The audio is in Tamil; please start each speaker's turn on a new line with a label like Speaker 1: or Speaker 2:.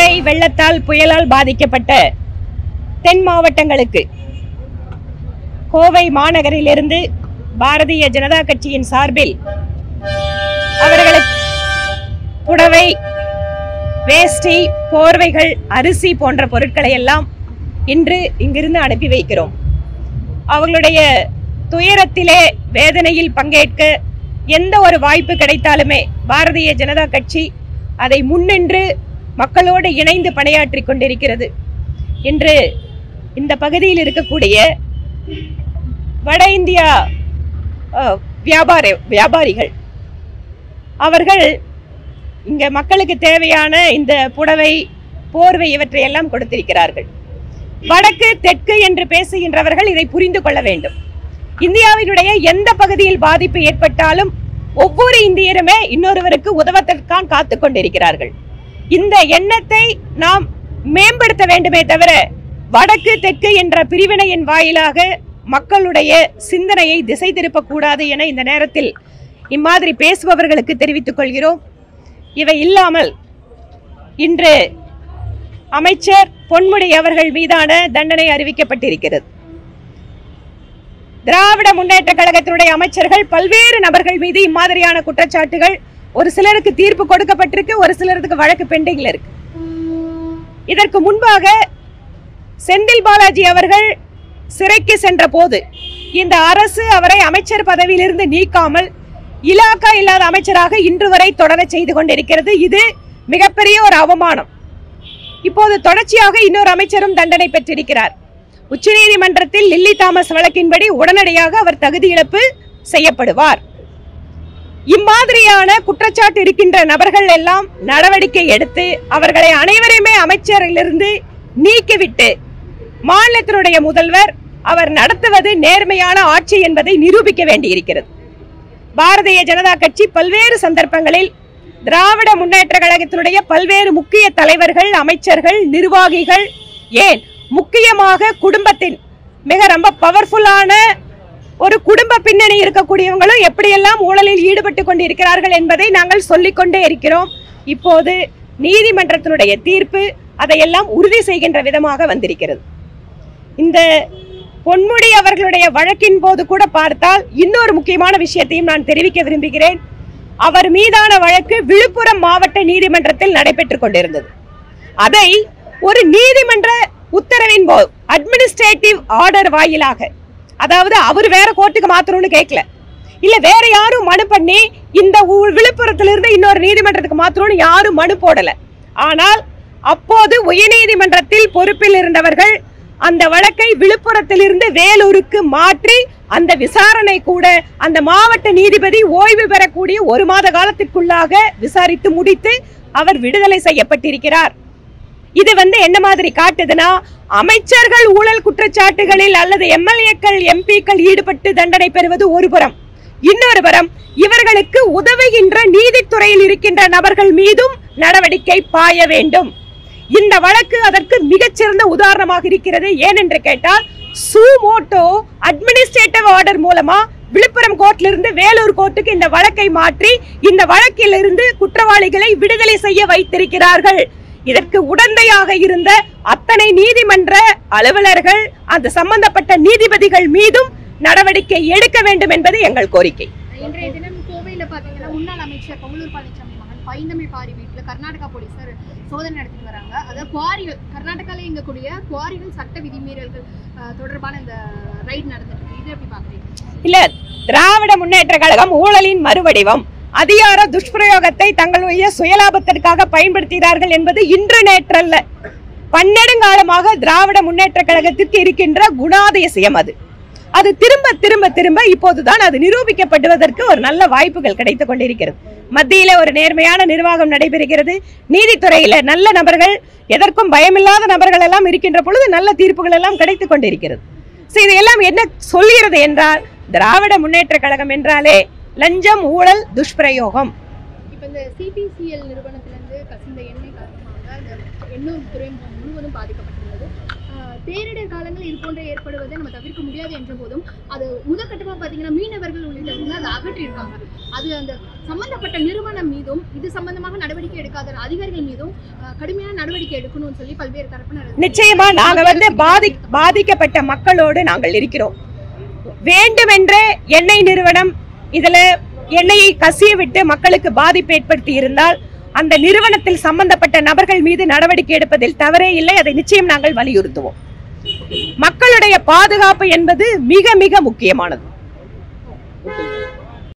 Speaker 1: மழை வெள்ளத்தால் புயலால் பாதிக்கப்பட்ட தென் மாவட்டங்களுக்கு கோவை மாநகரிலிருந்து பாரதிய ஜனதா கட்சியின் சார்பில் அவர்களுக்கு புடவை, வேஷ்டி, போர்வைகள், அரிசி போன்ற பொருட்களை எல்லாம் இன்று இங்கிருந்து அனுப்பி வைக்கிறோம். அவர்களுடைய துயரத்திலே வேதனையில் பங்கேற்க எந்த ஒரு வாய்ப்பு கிடைத்தாலுமே பாரதிய ஜனதா கட்சி அதை முன்னின்று மக்களோடு இணைந்து பணியாற்றிக் கொண்டிருக்கிறது. இன்று இந்த பகுதியில் இருக்கக்கூடிய வட இந்தியா வியாபாரிகள் அவர்கள் இங்க மக்களுக்கு தேவையான இந்த புடவை, போர்வை இவற்றை எல்லாம் கொடுத்திருக்கிறார்கள். வடக்கு தெற்கு என்று பேசுகின்றவர்கள் இதை புரிந்து கொள்ள வேண்டும். இந்தியாவினுடைய எந்த பகுதியில் பாதிப்பு ஏற்பட்டாலும் ஒவ்வொரு இந்தியருமே இன்னொருவருக்கு உதவதற்காக காத்து கொண்டிருக்கிறார்கள். இந்த எண்ணத்தை நாம் மேம்படுத்த வேண்டுமே தவிர வடக்கு தெற்கு என்ற பிரிவினையின் வாயிலாக மக்களுடைய சிந்தனையை திசை திருப்பக்கூடாது என இந்த நேரத்தில் இம்மாதிரி பேசுபவர்களுக்கு தெரிவித்துக் கொள்கிறோம். இவை இல்லாமல் இன்று அமைச்சர் பொன்முடி அவர்கள் மீதான தண்டனை அறிவிக்கப்பட்டிருக்கிறது. திராவிட முன்னேற்ற கழகத்தினுடைய அமைச்சர்கள் பல்வேறு நபர்கள் மீது இம்மாதிரியான குற்றச்சாட்டுகள், ஒரு சிலருக்கு தீர்ப்பு கொடுக்கப்பட்டிருக்கு, ஒரு சிலருக்கு வழக்கு பெண்டிங்ல இருக்கு. இதற்கு முன்பாக செந்தில் பாலாஜி அவர்கள் சிறைக்கு சென்ற போது இந்த அரசு அவரை அமைச்சர் பதவியிலிருந்து நீக்காமல் இலாக்கா இல்லாத அமைச்சராக இன்று வரை தொடர செய்து கொண்டிருக்கிறது. இது மிகப்பெரிய ஒரு அவமானம். இப்போது தொடர்ச்சியாக இன்னொரு அமைச்சரும் தண்டனை பெற்றிருக்கிறார். உச்சநீதிமன்றத்தில் லில்லி தாமஸ் வழக்கின்படி உடனடியாக அவர் தகுதி இழப்பு செய்யப்படுவார். இம்மாதிரியான குற்றச்சாட்டு இருக்கின்ற நபர்கள் எல்லாம் நடவடிக்கை எடுத்து அவர்களை அனைவரையுமே அமைச்சரிலிருந்து நீக்கிவிட்டு மாநிலத்தினுடைய முதல்வர் அவர் நடத்துவது நேர்மையான ஆட்சி என்பதை நிரூபிக்க வேண்டியிருக்கிறது. பாரதிய ஜனதா கட்சி பல்வேறு சந்தர்ப்பங்களில் திராவிட முன்னேற்ற கழகத்தினுடைய பல்வேறு முக்கிய தலைவர்கள், அமைச்சர்கள், நிர்வாகிகள், ஏன் முக்கியமாக குடும்பத்தின் மிக ரொம்ப பவர்ஃபுல்லான ஒரு குடும்ப பின்னணி இருக்கக்கூடியவங்களும் எப்படியெல்லாம் ஊழலில் ஈடுபட்டு கொண்டிருக்கிறார்கள் என்பதை நாங்கள் சொல்லிக்கொண்டே இருக்கிறோம். இப்போது நீதிமன்றத்தினுடைய தீர்ப்பு அதையெல்லாம் உறுதி செய்கின்ற விதமாக வந்திருக்கிறது. இந்த பொன்முடி அவர்களுடைய வழக்கின் போது கூட பார்த்தால் இன்னொரு முக்கியமான விஷயத்தையும் நான் தெரிவிக்க விரும்புகிறேன். அவர் மீதான வழக்கு விழுப்புரம் மாவட்ட நீதிமன்றத்தில் நடைபெற்றுக் கொண்டிருந்தது. அதை ஒரு நீதிமன்ற உத்தரவின் போது அட்மினிஸ்ட்ரேட்டிவ் ஆர்டர் வாயிலாக, அதாவது அவர் வேற கோர்ட்டுக்கு மாத்தணும்னு கேட்கல, இல்ல வேற யாரும் மனு பண்ணி இந்த விழுப்புரத்திலிருந்து இன்னொரு நீதிமன்றத்துக்கு மாத்தணும்னு யாரும் மனு போடல. ஆனால் அப்போது உயர்நீதிமன்றத்தில் பொறுப்பில் இருந்தவர்கள் அந்த வழக்கை விழுப்புரத்திலிருந்து வேலூருக்கு மாற்றி அந்த விசாரணை கூட அந்த மாவட்ட நீதிபதி ஓய்வு பெறக்கூடிய 1 மாத காலத்திற்குள்ளாக விசாரித்து முடித்து அவர் விடுதலை செய்யப்பட்டிருக்கிறார். இது என்ன மாதிரி காட்டுதுன்னா, அமைச்சர்கள் ஊழல் குற்றச்சாட்டுகளில் அல்லது எம்எல்ஏக்கள், எம்பிக்கள் ஈடுபட்டு தண்டனை பெறுவது ஒரு புறம், இன்னொரு புறம் இவர்களுக்கு உதவுகின்ற நீதித்துறையில் இருக்கின்ற நபர்கள் மீதும் நடவடிக்கை பாய வேண்டும். இந்த வழக்கு அதற்கு மிகச்சிறந்த உதாரணமாக இருக்கிறது. ஏனென்று கேட்டால் சூமோட்டோ அட்மினிஸ்ட்ரேட்டிவ் ஆர்டர் மூலமா விழுப்புரம் கோர்ட்ல இருந்து வேலூர் கோர்ட்டுக்கு இந்த வழக்கை மாற்றி இந்த வழக்கில் இருந்து குற்றவாளிகளை விடுதலை செய்ய வைத்திருக்கிறார்கள். இதற்கு உடந்தையாக இருந்த அத்தனை நீதிமன்ற அலுவலர்கள், அந்த சம்பந்தப்பட்ட நீதிபதிகள் மீதும் நடவடிக்கை எடுக்க வேண்டும் என்பது எங்கள் கோரிக்கை.
Speaker 2: இன்றைய தினம் கோவையில் பார்த்தீங்கன்னா முன்னாள் அமைச்சர் பொங்கலூர் பழனிசாமி மகன் பைந்தமிழ் பாரி வீட்டில் கர்நாடகா போலீசார் சோதனை நடத்திட்டு வராங்க. அதாவது குவாரிகள், கர்நாடகாவில் இயங்கக்கூடிய குவாரிகள் சட்ட விதிமீறல்கள் தொடர்பான இந்த ரைட் நடந்துட்டு, இது எப்படி பாக்குறீங்க?
Speaker 1: இல்ல, திராவிட முன்னேற்ற கழகம் ஊழலின் மறுவடிவம், அதிகார துஷ்பிரயோகத்தை தங்களுடைய சுயலாபத்திற்காக பயன்படுத்தினார்கள் என்பது இன்று நேற்றல்ல, பன்னெடுங்காலமாக திராவிட முன்னேற்ற கழகத்திற்கு இருக்கின்ற குணாதிசயம். அது திரும்ப திரும்ப திரும்ப இப்போதுதான் அது நிரூபிக்கப்படுவதற்கு ஒரு நல்ல வாய்ப்புகள் கிடைத்துக் கொண்டிருக்கிறது. மத்தியில ஒரு நேர்மையான நிர்வாகம் நடைபெறுகிறது. நீதித்துறையில நல்ல நபர்கள், எதற்கும் பயமில்லாத நபர்கள் எல்லாம் இருக்கின்ற பொழுது நல்ல தீர்ப்புகள் எல்லாம் கிடைத்துக் கொண்டிருக்கிறது. இதையெல்லாம் என்ன சொல்கிறது என்றால், திராவிட முன்னேற்ற கழகம் என்றாலே லஞ்சம், ஊழல், துஷ்பிரயோகம்.
Speaker 2: இப்ப இந்த சிபிசிஎல் நிறுவனத்திலிருந்து கசிந்த எண்ணெய் காரணமாக எண்ணூர் துறைமுகம் முழுவதும் பாதிக்கப்பட்டுள்ளது. பேரிடர் காலங்கள் இது போன்ற ஏற்படுவதை நம்ம தவிர்க்க முடியாது என்ற போதும் அது முதற்கட்டமாக பார்த்தீங்கன்னா மீனவர்கள் உள்ளிட்டவங்க அதை அகற்றியிருக்காங்க. அது அந்த சம்பந்தப்பட்ட நிறுவனம் மீதும் இது சம்பந்தமாக நடவடிக்கை எடுக்காத அதிகாரிகள் மீதும் கடுமையான நடவடிக்கை எடுக்கணும்னு சொல்லி பல்வேறு தரப்பினர்
Speaker 1: நிச்சயமா நாங்க பாதிக்கப்பட்ட மக்களோடு நாங்கள் இருக்கிறோம். வேண்டுமென்றே எண்ணெய் நிறுவனம் இதுல எண்ணெயை கசிய விட்டு மக்களுக்கு பாதிப்பு ஏற்படுத்தி இருந்தால் அந்த நிறுவனத்தில் சம்பந்தப்பட்ட நபர்கள் மீது நடவடிக்கை எடுப்பதில் தவறே இல்லை. அதை நிச்சயம் நாங்கள் வலியுறுத்துவோம். மக்களுடைய பாதுகாப்பு என்பது மிக மிக முக்கியமானது.